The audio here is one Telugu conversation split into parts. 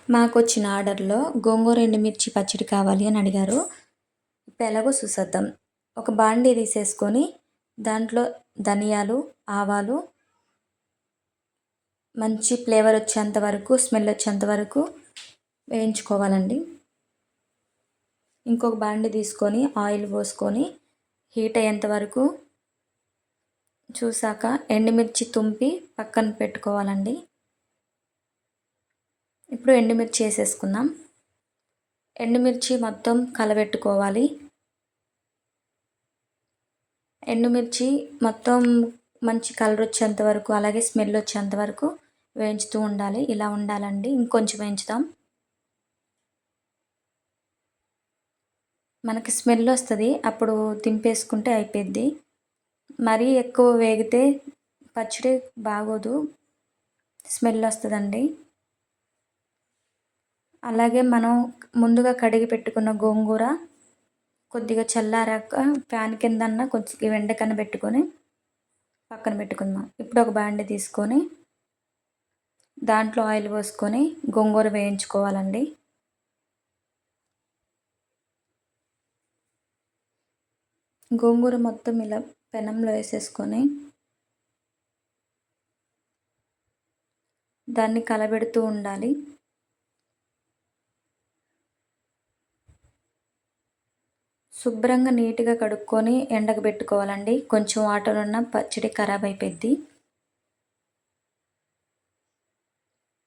మాకొచ్చిన ఆర్డర్‌లో గోంగూర ఎండుమిర్చి పచ్చడి కావాలి అని అడిగారు. ఇప్పుడు ఎలాగో చూసేద్దాం. ఒక బాండీ తీసేసుకొని దాంట్లో ధనియాలు, ఆవాలు మంచి ఫ్లేవర్ వచ్చేంత వరకు, స్మెల్ వచ్చేంత వరకు వేయించుకోవాలండి. ఇంకొక బాండీ తీసుకొని ఆయిల్ పోసుకొని హీట్ అయ్యేంత వరకు చూసాక ఎండుమిర్చి తుంపి పక్కన పెట్టుకోవాలండి. ఇప్పుడు ఎండుమిర్చి వేసేసుకుందాం. ఎండుమిర్చి మొత్తం కలబెట్టుకోవాలి. ఎండుమిర్చి మొత్తం మంచి కలర్ వచ్చేంత వరకు, అలాగే స్మెల్ వచ్చేంత వరకు వేయించుతూ ఉండాలి. ఇలా ఉండాలండి. ఇంకొంచెం వేయించుదాం. మనకి స్మెల్ వస్తుంది, అప్పుడు దింపేసుకుంటే అయిపోద్ది. మరీ ఎక్కువ వేగితే పచ్చడి బాగోదు, స్మెల్ వస్తుందండి. అలాగే మనం ముందుగా కడిగి పెట్టుకున్న గోంగూర కొద్దిగా చల్లారాక ఫ్యాన్ కిందన్నా కొంచెం ఎండకన్నా పెట్టుకొని పక్కన పెట్టుకుందాం. ఇప్పుడు ఒక బాండీ తీసుకొని దాంట్లో ఆయిల్ పోసుకొని గోంగూర వేయించుకోవాలండి. గోంగూర మొత్తం ఇలా పెనంలో వేసేసుకొని దాన్ని కలబెడుతూ ఉండాలి. శుభ్రంగా నీట్గా కడుక్కొని ఎండకు పెట్టుకోవాలండి. కొంచెం వాటర్ ఉన్న పచ్చడి ఖరాబ్ అయిపోద్ది.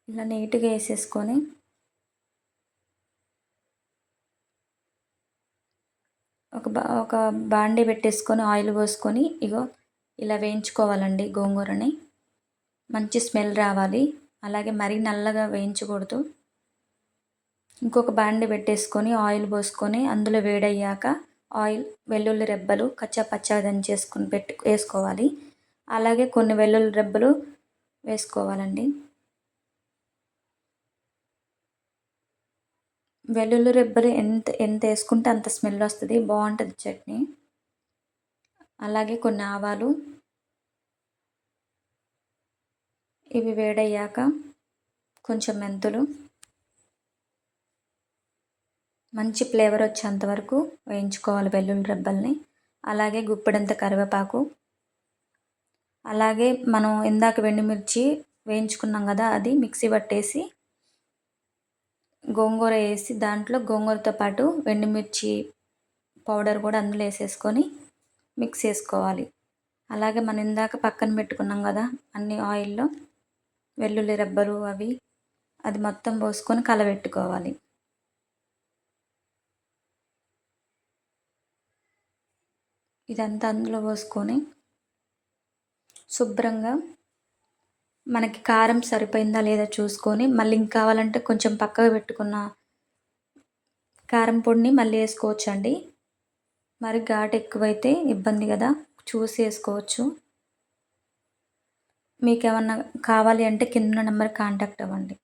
ఇలా నీట్గా వేసేసుకొని ఒక బాండీ పెట్టేసుకొని ఆయిల్ పోసుకొని ఇలా వేయించుకోవాలండి గోంగూరని. మంచి స్మెల్ రావాలి. అలాగే మరీ నల్లగా వేయించకూడదు. ఇంకొక బాండీ పెట్టేసుకొని ఆయిల్ పోసుకొని అందులో వేడయ్యాక వెల్లుల్లి రెబ్బలు కచ్చా పచ్చా దంచేసుకొని వేసుకోవాలి. అలాగే కొన్ని వెల్లుల్లి రెబ్బలు వేసుకోవాలండి. వెల్లుల్లి రెబ్బలు ఎంత వేసుకుంటే అంత స్మెల్ వస్తుంది, బాగుంటుంది చట్నీ. అలాగే కొన్ని ఆవాలు, ఇవి వేడయ్యాక కొంచెం మెంతులు, మంచి ఫ్లేవర్ వచ్చేంత వరకు వేయించుకోవాలి వెల్లుల్లి రెబ్బల్ని. అలాగే గుప్పెడంత కరివేపాకు, అలాగే మనం ఇందాక ఎండుమిర్చి వేయించుకున్నాం కదా, అది మిక్సీ పట్టేసి గోంగూర వేసి దాంట్లో గోంగూరతో పాటు ఎండుమిర్చి పౌడర్ కూడా అందులో వేసేసుకొని మిక్స్ చేసుకోవాలి. అలాగే మనం ఇందాక పక్కన పెట్టుకున్నాం కదా అన్ని ఆయిల్లో వెల్లుల్లి రెబ్బలు అది మొత్తం పోసుకొని కలబెట్టుకోవాలి. ఇదంతా అందులో పోసుకొని శుభ్రంగా మనకి కారం సరిపోయిందా లేదా చూసుకొని మళ్ళీ ఇంకా కావాలంటే కొంచెం పక్కకు పెట్టుకున్న కారం పొడిని మళ్ళీ వేసుకోవచ్చండి. మరి ఘాటు ఎక్కువైతే ఇబ్బంది కదా, చూసి వేసుకోవచ్చు. మీకు ఏమన్నా కావాలి అంటే కింద నెంబర్ కాంటాక్ట్ అవ్వండి.